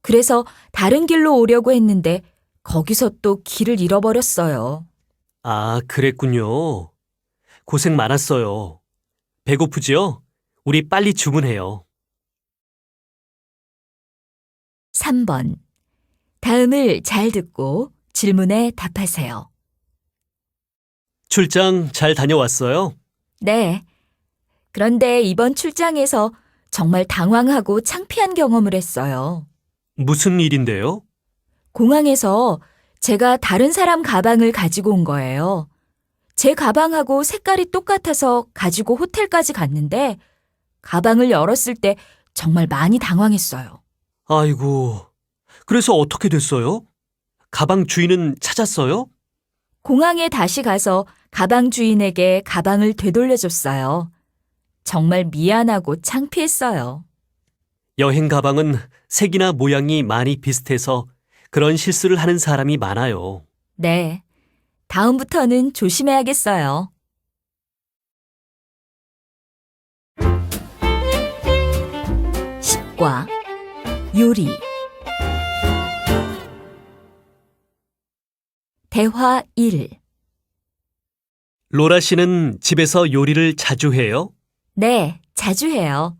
그래서 다른 길로 오려고 했는데 거기서 또 길을 잃어버렸어요. 아, 그랬군요. 고생 많았어요. 배고프지요? 우리 빨리 주문해요. 3번. 다음을 잘 듣고 질문에 답하세요. 출장 잘 다녀왔어요? 네. 그런데 이번 출장에서 정말 당황하고 창피한 경험을 했어요. 무슨 일인데요? 공항에서 제가 다른 사람 가방을 가지고 온 거예요. 제 가방하고 색깔이 똑같아서 가지고 호텔까지 갔는데 가방을 열었을 때 정말 많이 당황했어요. 아이고, 그래서 어떻게 됐어요? 가방 주인은 찾았어요? 공항에 다시 가서 가방 주인에게 가방을 되돌려줬어요. 정말 미안하고 창피했어요. 여행 가방은 색이나 모양이 많이 비슷해서 그런 실수를 하는 사람이 많아요. 네. 다음부터는 조심해야겠어요. 식과 요리 대화 1. 로라 씨는 집에서 요리를 자주 해요? 네, 자주 해요.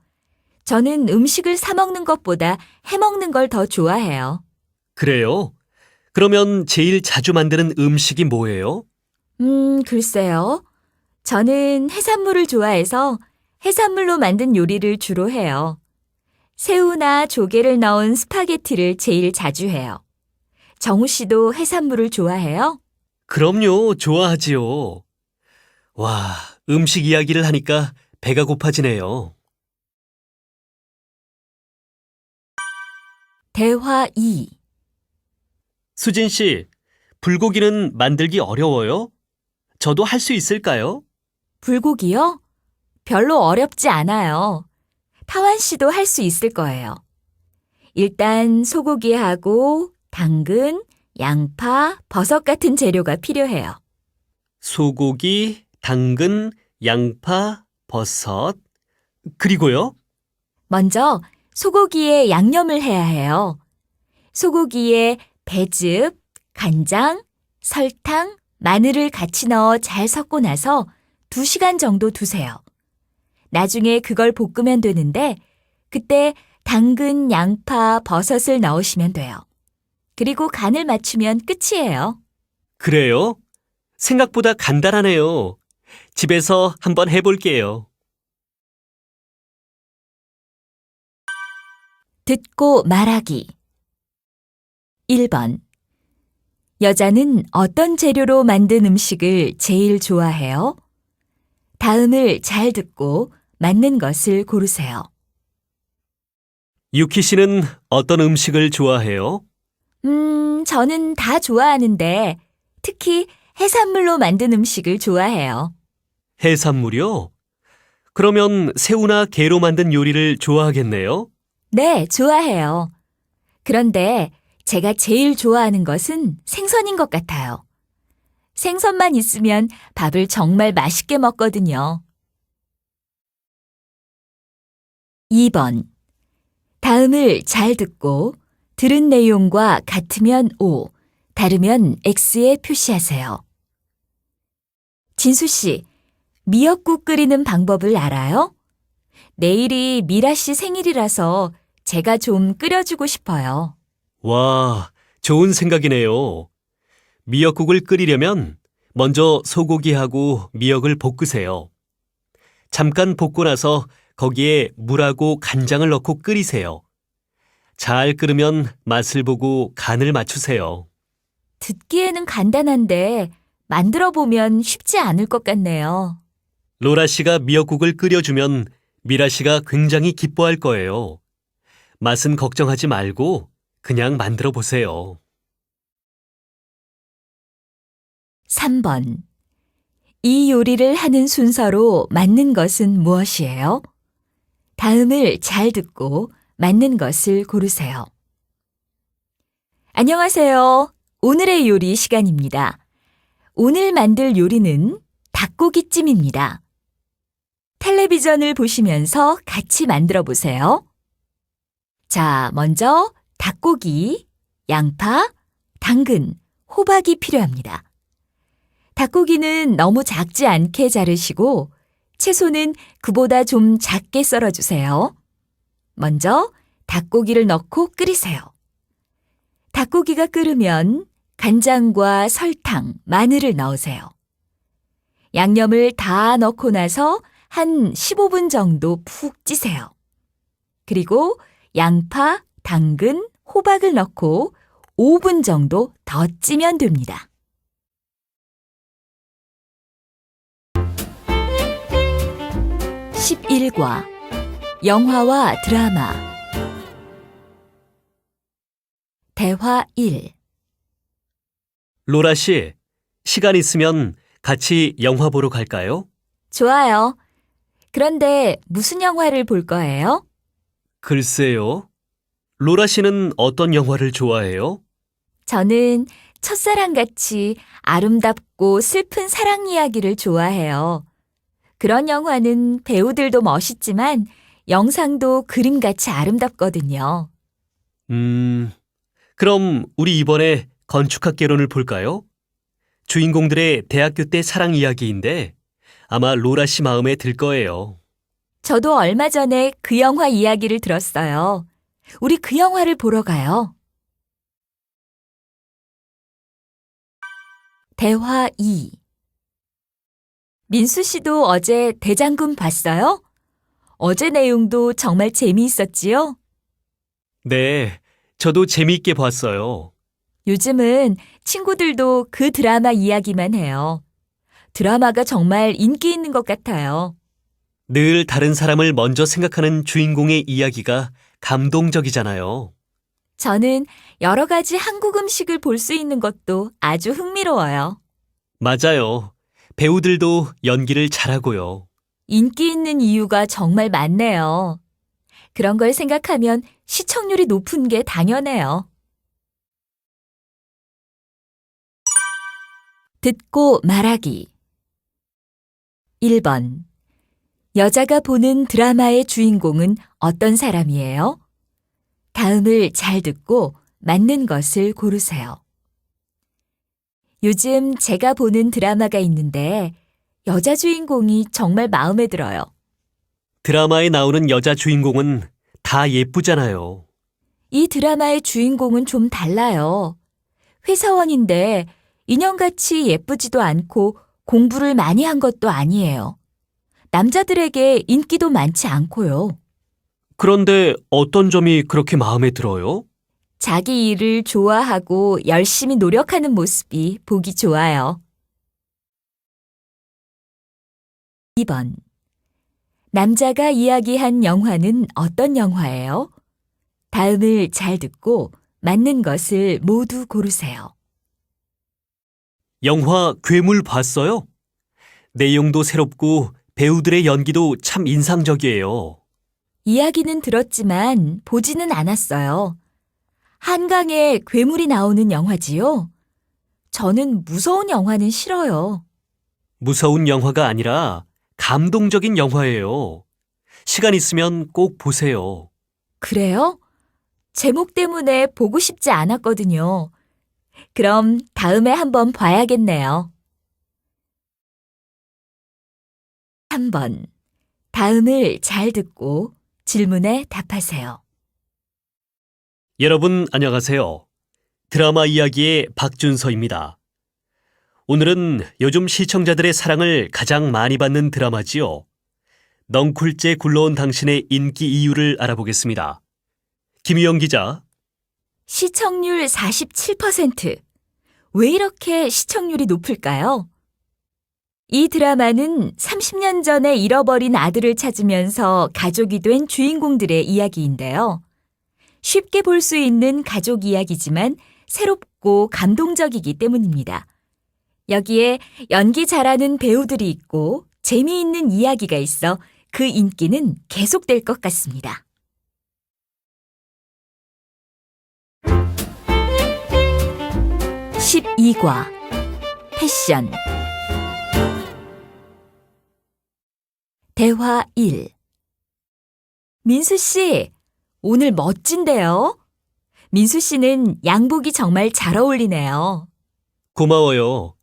저는 음식을 사 먹는 것보다 해 먹는 걸 더 좋아해요. 그래요? 그러면 제일 자주 만드는 음식이 뭐예요? 글쎄요. 저는 해산물을 좋아해서 해산물로 만든 요리를 주로 해요. 새우나 조개를 넣은 스파게티를 제일 자주 해요. 정우 씨도 해산물을 좋아해요? 그럼요, 좋아하지요. 와, 음식 이야기를 하니까 배가 고파지네요. 대화 2. 수진 씨, 불고기는 만들기 어려워요? 저도 할 수 있을까요? 불고기요? 별로 어렵지 않아요. 타완 씨도 할 수 있을 거예요. 일단 소고기하고 당근, 양파, 버섯 같은 재료가 필요해요. 소고기, 당근, 양파, 버섯, 그리고요? 먼저 소고기에 양념을 해야 해요. 소고기에 배즙, 간장, 설탕, 마늘을 같이 넣어 잘 섞고 나서 2시간 정도 두세요. 나중에 그걸 볶으면 되는데 그때 당근, 양파, 버섯을 넣으시면 돼요. 그리고 간을 맞추면 끝이에요. 그래요? 생각보다 간단하네요. 집에서 한번 해볼게요. 듣고 말하기 1번. 여자는 어떤 재료로 만든 음식을 제일 좋아해요? 다음을 잘 듣고 맞는 것을 고르세요. 유키 씨는 어떤 음식을 좋아해요? 저는 다 좋아하는데 특히 해산물로 만든 음식을 좋아해요. 해산물이요? 그러면 새우나 게로 만든 요리를 좋아하겠네요? 네, 좋아해요. 그런데 제가 제일 좋아하는 것은 생선인 것 같아요. 생선만 있으면 밥을 정말 맛있게 먹거든요. 2번. 다음을 잘 듣고 들은 내용과 같으면 O, 다르면 X에 표시하세요. 진수 씨, 미역국 끓이는 방법을 알아요? 내일이 미라 씨 생일이라서 제가 좀 끓여주고 싶어요. 와, 좋은 생각이네요. 미역국을 끓이려면 먼저 소고기하고 미역을 볶으세요. 잠깐 볶고 나서 거기에 물하고 간장을 넣고 끓이세요. 잘 끓으면 맛을 보고 간을 맞추세요. 듣기에는 간단한데 만들어 보면 쉽지 않을 것 같네요. 로라 씨가 미역국을 끓여주면 미라 씨가 굉장히 기뻐할 거예요. 맛은 걱정하지 말고 그냥 만들어 보세요. 3번. 이 요리를 하는 순서로 맞는 것은 무엇이에요? 다음을 잘 듣고 맞는 것을 고르세요. 안녕하세요. 오늘의 요리 시간입니다. 오늘 만들 요리는 닭고기찜입니다. 텔레비전을 보시면서 같이 만들어 보세요. 자, 먼저 닭고기, 양파, 당근, 호박이 필요합니다. 닭고기는 너무 작지 않게 자르시고 채소는 그보다 좀 작게 썰어주세요. 먼저 닭고기를 넣고 끓이세요. 닭고기가 끓으면 간장과 설탕, 마늘을 넣으세요. 양념을 다 넣고 나서 한 15분 정도 푹 찌세요. 그리고 양파, 당근, 호박을 넣고 5분 정도 더 찌면 됩니다. (11과) 영화와 드라마. 대화 1. 로라 씨, 시간 있으면 같이 영화 보러 갈까요? 좋아요. 그런데 무슨 영화를 볼 거예요? 글쎄요. 로라 씨는 어떤 영화를 좋아해요? 저는 첫사랑같이 아름답고 슬픈 사랑 이야기를 좋아해요. 그런 영화는 배우들도 멋있지만 영상도 그림같이 아름답거든요. 그럼 우리 이번에 건축학개론을 볼까요? 주인공들의 대학교 때 사랑 이야기인데 아마 로라 씨 마음에 들 거예요. 저도 얼마 전에 그 영화 이야기를 들었어요. 우리 그 영화를 보러 가요. 대화 2. 민수 씨도 어제 대장금 봤어요? 어제 내용도 정말 재미있었지요? 네, 저도 재미있게 봤어요. 요즘은 친구들도 그 드라마 이야기만 해요. 드라마가 정말 인기 있는 것 같아요. 늘 다른 사람을 먼저 생각하는 주인공의 이야기가 감동적이잖아요. 저는 여러 가지 한국 음식을 볼 수 있는 것도 아주 흥미로워요. 맞아요. 배우들도 연기를 잘하고요. 인기 있는 이유가 정말 많네요. 그런 걸 생각하면 시청률이 높은 게 당연해요. 듣고 말하기. 1번. 여자가 보는 드라마의 주인공은 어떤 사람이에요? 다음을 잘 듣고 맞는 것을 고르세요. 요즘 제가 보는 드라마가 있는데 여자 주인공이 정말 마음에 들어요. 드라마에 나오는 여자 주인공은 다 예쁘잖아요. 이 드라마의 주인공은 좀 달라요. 회사원인데 인형같이 예쁘지도 않고 공부를 많이 한 것도 아니에요. 남자들에게 인기도 많지 않고요. 그런데 어떤 점이 그렇게 마음에 들어요? 자기 일을 좋아하고 열심히 노력하는 모습이 보기 좋아요. 2번. 남자가 이야기한 영화는 어떤 영화예요? 다음을 잘 듣고 맞는 것을 모두 고르세요. 영화 괴물 봤어요? 내용도 새롭고 배우들의 연기도 참 인상적이에요. 이야기는 들었지만 보지는 않았어요. 한강에 괴물이 나오는 영화지요? 저는 무서운 영화는 싫어요. 무서운 영화가 아니라 감동적인 영화예요. 시간 있으면 꼭 보세요. 그래요? 제목 때문에 보고 싶지 않았거든요. 그럼 다음에 한번 봐야겠네요. 3번. 다음을 잘 듣고 질문에 답하세요. 여러분 안녕하세요. 드라마 이야기의 박준서입니다. 오늘은 요즘 시청자들의 사랑을 가장 많이 받는 드라마지요. 넝쿨째 굴러온 당신의 인기 이유를 알아보겠습니다. 김희영 기자. 시청률 47%. 왜 이렇게 시청률이 높을까요? 이 드라마는 30년 전에 잃어버린 아들을 찾으면서 가족이 된 주인공들의 이야기인데요. 쉽게 볼 수 있는 가족 이야기지만 새롭고 감동적이기 때문입니다. 여기에 연기 잘하는 배우들이 있고 재미있는 이야기가 있어 그 인기는 계속될 것 같습니다. (12과) 패션. 대화 1. 민수 씨, 오늘 멋진데요? 민수 씨는 양복이 정말 잘 어울리네요. 고마워요.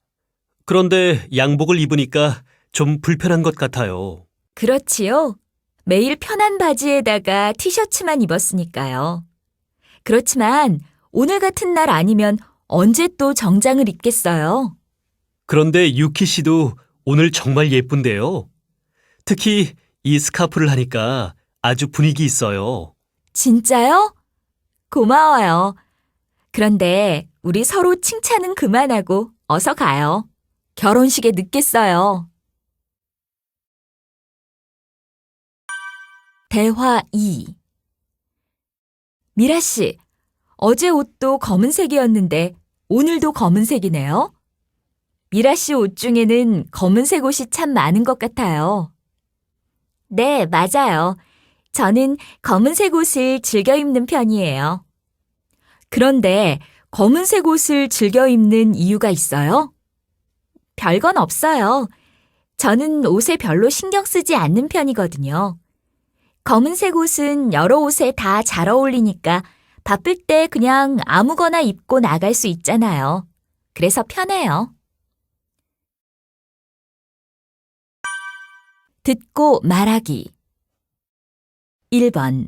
그런데 양복을 입으니까 좀 불편한 것 같아요. 그렇지요? 매일 편한 바지에다가 티셔츠만 입었으니까요. 그렇지만 오늘 같은 날 아니면 언제 또 정장을 입겠어요? 그런데 유키 씨도 오늘 정말 예쁜데요. 특히 이 스카프를 하니까 아주 분위기 있어요. 진짜요? 고마워요. 그런데 우리 서로 칭찬은 그만하고 어서 가요. 결혼식에 늦겠어요. 대화 2. 미라 씨, 어제 옷도 검은색이었는데 오늘도 검은색이네요. 미라 씨 옷 중에는 검은색 옷이 참 많은 것 같아요. 네, 맞아요. 저는 검은색 옷을 즐겨 입는 편이에요. 그런데 검은색 옷을 즐겨 입는 이유가 있어요? 별건 없어요. 저는 옷에 별로 신경 쓰지 않는 편이거든요. 검은색 옷은 여러 옷에 다 잘 어울리니까 바쁠 때 그냥 아무거나 입고 나갈 수 있잖아요. 그래서 편해요. 듣고 말하기. 1번.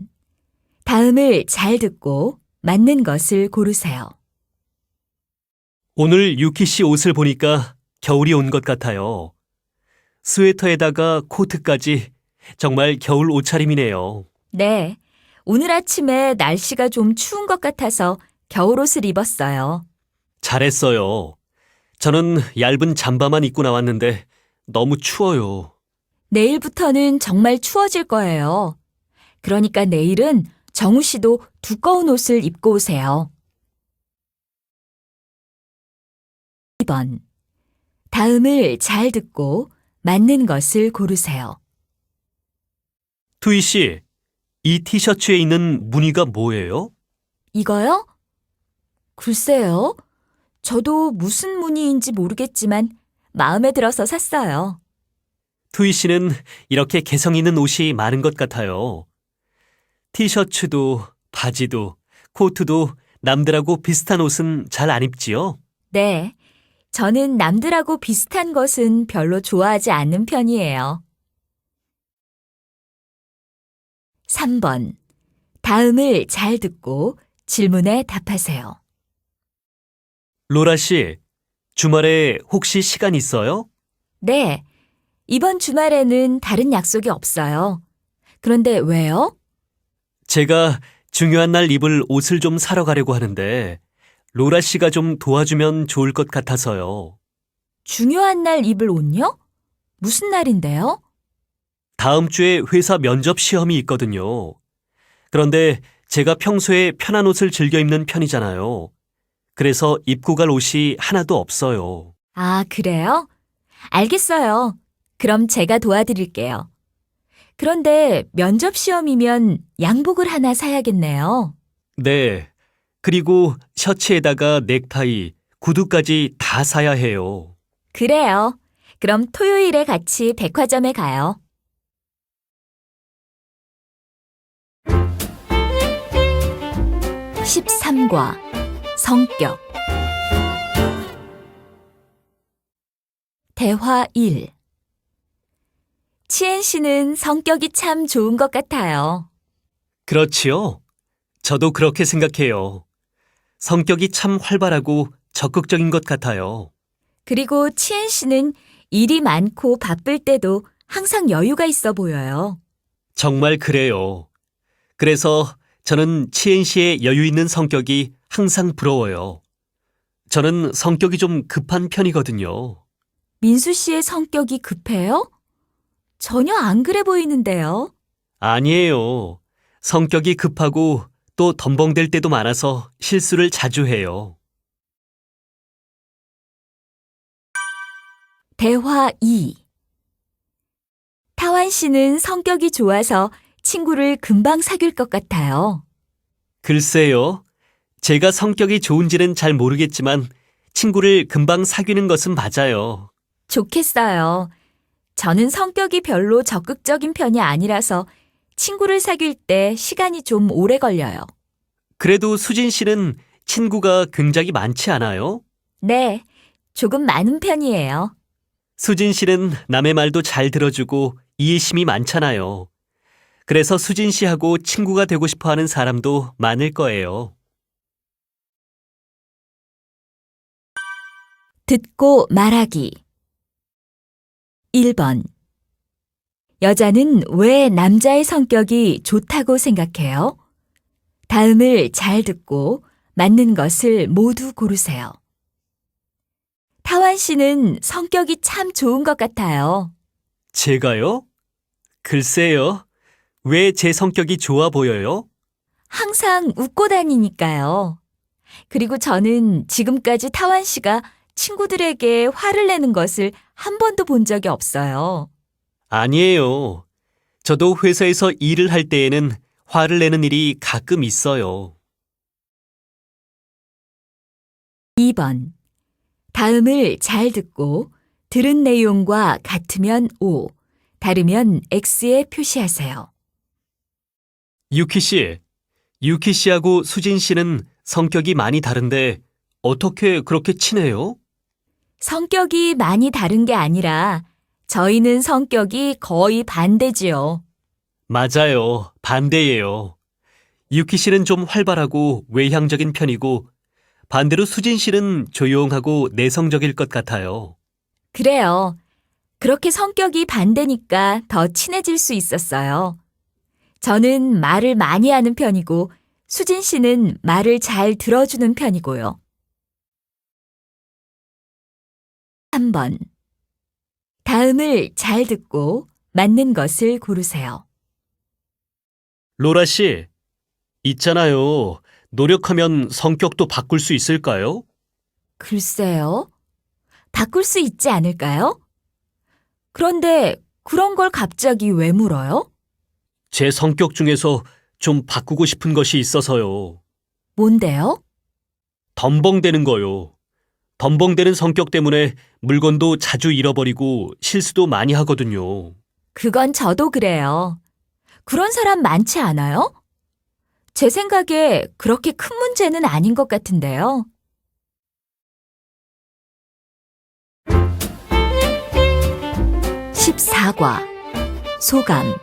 다음을 잘 듣고 맞는 것을 고르세요. 오늘 유키 씨 옷을 보니까 겨울이 온 것 같아요. 스웨터에다가 코트까지 정말 겨울 옷차림이네요. 네. 오늘 아침에 날씨가 좀 추운 것 같아서 겨울옷을 입었어요. 잘했어요. 저는 얇은 잠바만 입고 나왔는데 너무 추워요. 내일부터는 정말 추워질 거예요. 그러니까 내일은 정우 씨도 두꺼운 옷을 입고 오세요. 2번. 다음을 잘 듣고 맞는 것을 고르세요. 투이 씨, 이 티셔츠에 있는 무늬가 뭐예요? 이거요? 글쎄요. 저도 무슨 무늬인지 모르겠지만 마음에 들어서 샀어요. 투이 씨는 이렇게 개성 있는 옷이 많은 것 같아요. 티셔츠도, 바지도, 코트도 남들하고 비슷한 옷은 잘 안 입지요? 네. 저는 남들하고 비슷한 것은 별로 좋아하지 않는 편이에요. 3번. 다음을 잘 듣고 질문에 답하세요. 로라 씨, 주말에 혹시 시간 있어요? 네. 이번 주말에는 다른 약속이 없어요. 그런데 왜요? 제가 중요한 날 입을 옷을 좀 사러 가려고 하는데 로라 씨가 좀 도와주면 좋을 것 같아서요. 중요한 날 입을 옷요? 무슨 날인데요? 다음 주에 회사 면접 시험이 있거든요. 그런데 제가 평소에 편한 옷을 즐겨 입는 편이잖아요. 그래서 입고 갈 옷이 하나도 없어요. 아, 그래요? 알겠어요. 그럼 제가 도와드릴게요. 그런데 면접 시험이면 양복을 하나 사야겠네요. 네. 그리고 셔츠에다가 넥타이, 구두까지 다 사야 해요. 그래요. 그럼 토요일에 같이 백화점에 가요. (13과) 성격. 대화 1. 치엔 씨는 성격이 참 좋은 것 같아요. 그렇지요? 저도 그렇게 생각해요. 성격이 참 활발하고 적극적인 것 같아요. 그리고 치엔 씨는 일이 많고 바쁠 때도 항상 여유가 있어 보여요. 정말 그래요. 그래서 저는 치엔 씨의 여유 있는 성격이 항상 부러워요. 저는 성격이 좀 급한 편이거든요. 민수 씨의 성격이 급해요? 전혀 안 그래 보이는데요. 아니에요. 성격이 급하고 또 덤벙댈 때도 많아서 실수를 자주 해요. 대화 2. 타완 씨는 성격이 좋아서 친구를 금방 사귈 것 같아요. 글쎄요. 제가 성격이 좋은지는 잘 모르겠지만 친구를 금방 사귀는 것은 맞아요. 좋겠어요. 저는 성격이 별로 적극적인 편이 아니라서 친구를 사귈 때 시간이 좀 오래 걸려요. 그래도 수진 씨는 친구가 굉장히 많지 않아요? 네, 조금 많은 편이에요. 수진 씨는 남의 말도 잘 들어주고 이해심이 많잖아요. 그래서 수진 씨하고 친구가 되고 싶어 하는 사람도 많을 거예요. 듣고 말하기. 1번. 여자는 왜 남자의 성격이 좋다고 생각해요? 다음을 잘 듣고 맞는 것을 모두 고르세요. 타완 씨는 성격이 참 좋은 것 같아요. 제가요? 글쎄요. 왜 제 성격이 좋아 보여요? 항상 웃고 다니니까요. 그리고 저는 지금까지 타완 씨가 친구들에게 화를 내는 것을 한 번도 본 적이 없어요. 아니에요. 저도 회사에서 일을 할 때에는 화를 내는 일이 가끔 있어요. 2번. 다음을 잘 듣고 들은 내용과 같으면 O, 다르면 X에 표시하세요. 유키 씨하고 수진 씨는 성격이 많이 다른데 어떻게 그렇게 친해요? 성격이 많이 다른 게 아니라 저희는 성격이 거의 반대지요. 맞아요. 반대예요. 유키 씨는 좀 활발하고 외향적인 편이고 반대로 수진 씨는 조용하고 내성적일 것 같아요. 그래요. 그렇게 성격이 반대니까 더 친해질 수 있었어요. 저는 말을 많이 하는 편이고 수진 씨는 말을 잘 들어주는 편이고요. 3번. 다음을 잘 듣고 맞는 것을 고르세요. 로라 씨, 있잖아요. 노력하면 성격도 바꿀 수 있을까요? 글쎄요. 바꿀 수 있지 않을까요? 그런데 그런 걸 갑자기 왜 물어요? 제 성격 중에서 좀 바꾸고 싶은 것이 있어서요. 뭔데요? 덤벙대는 거요. 덤벙대는 성격 때문에 물건도 자주 잃어버리고 실수도 많이 하거든요. 그건 저도 그래요. 그런 사람 많지 않아요? 제 생각에 그렇게 큰 문제는 아닌 것 같은데요. (14과) 소감.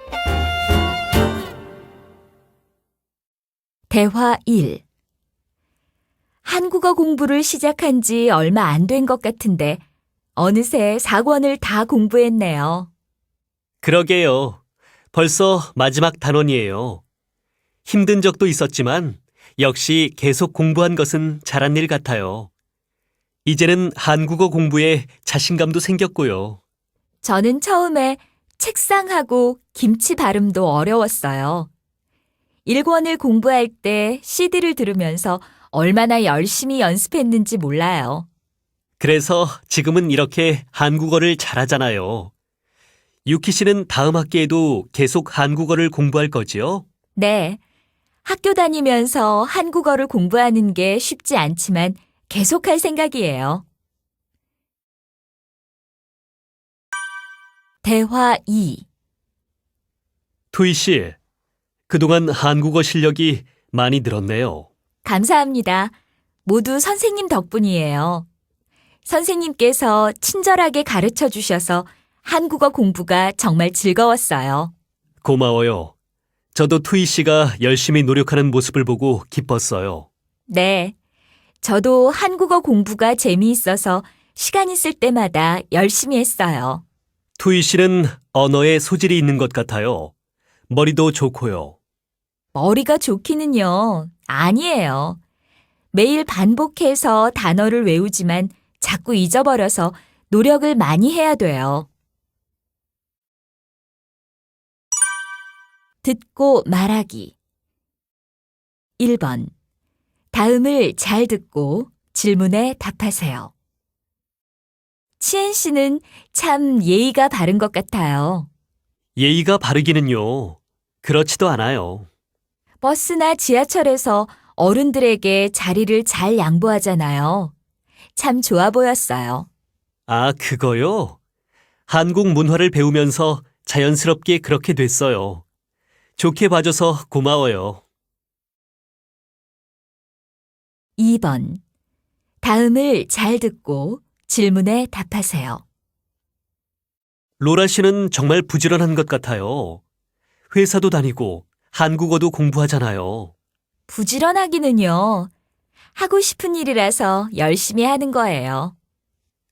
대화 1. 한국어 공부를 시작한 지 얼마 안 된 것 같은데 어느새 4권을 다 공부했네요. 그러게요. 벌써 마지막 단원이에요. 힘든 적도 있었지만 역시 계속 공부한 것은 잘한 일 같아요. 이제는 한국어 공부에 자신감도 생겼고요. 저는 처음에 책상하고 김치 발음도 어려웠어요. 1권을 공부할 때 CD를 들으면서 얼마나 열심히 연습했는지 몰라요. 그래서 지금은 이렇게 한국어를 잘하잖아요. 유키 씨는 다음 학기에도 계속 한국어를 공부할 거지요? 네. 학교 다니면서 한국어를 공부하는 게 쉽지 않지만 계속할 생각이에요. 대화 2. 투이 씨, 그동안 한국어 실력이 많이 늘었네요. 감사합니다. 모두 선생님 덕분이에요. 선생님께서 친절하게 가르쳐 주셔서 한국어 공부가 정말 즐거웠어요. 고마워요. 저도 투이 씨가 열심히 노력하는 모습을 보고 기뻤어요. 네. 저도 한국어 공부가 재미있어서 시간 있을 때마다 열심히 했어요. 투이 씨는 언어에 소질이 있는 것 같아요. 머리도 좋고요. 머리가 좋기는요. 아니에요. 매일 반복해서 단어를 외우지만 자꾸 잊어버려서 노력을 많이 해야 돼요. 듣고 말하기. 1번. 다음을 잘 듣고 질문에 답하세요. 치엔 씨는 참 예의가 바른 것 같아요. 예의가 바르기는요. 그렇지도 않아요. 버스나 지하철에서 어른들에게 자리를 잘 양보하잖아요. 참 좋아 보였어요. 아, 그거요? 한국 문화를 배우면서 자연스럽게 그렇게 됐어요. 좋게 봐줘서 고마워요. 2번. 다음을 잘 듣고 질문에 답하세요. 로라 씨는 정말 부지런한 것 같아요. 회사도 다니고 한국어도 공부하잖아요. 부지런하기는요. 하고 싶은 일이라서 열심히 하는 거예요.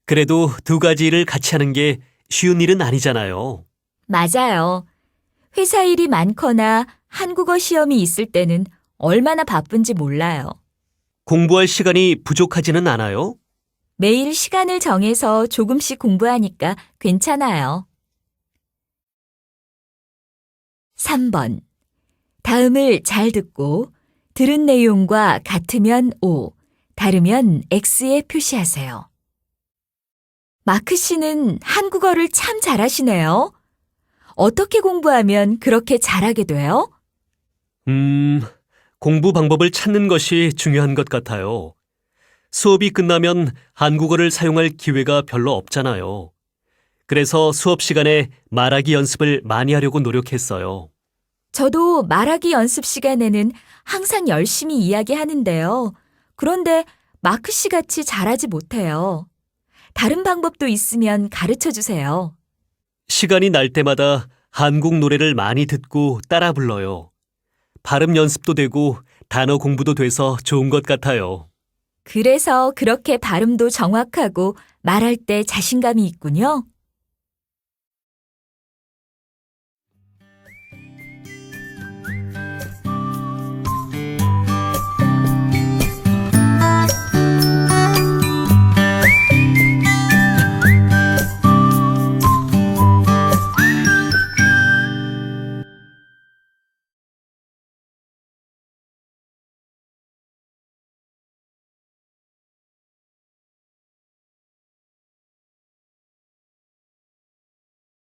그래도 두 가지 일을 같이 하는 게 쉬운 일은 아니잖아요. 맞아요. 회사 일이 많거나 한국어 시험이 있을 때는 얼마나 바쁜지 몰라요. 공부할 시간이 부족하지는 않아요? 매일 시간을 정해서 조금씩 공부하니까 괜찮아요. 3번. 다음을 잘 듣고 들은 내용과 같으면 O, 다르면 X에 표시하세요. 마크 씨는 한국어를 참 잘하시네요. 어떻게 공부하면 그렇게 잘하게 돼요? 공부 방법을 찾는 것이 중요한 것 같아요. 수업이 끝나면 한국어를 사용할 기회가 별로 없잖아요. 그래서 수업 시간에 말하기 연습을 많이 하려고 노력했어요. 저도 말하기 연습 시간에는 항상 열심히 이야기하는데요. 그런데 마크 씨 같이 잘하지 못해요. 다른 방법도 있으면 가르쳐 주세요. 시간이 날 때마다 한국 노래를 많이 듣고 따라 불러요. 발음 연습도 되고 단어 공부도 돼서 좋은 것 같아요. 그래서 그렇게 발음도 정확하고 말할 때 자신감이 있군요.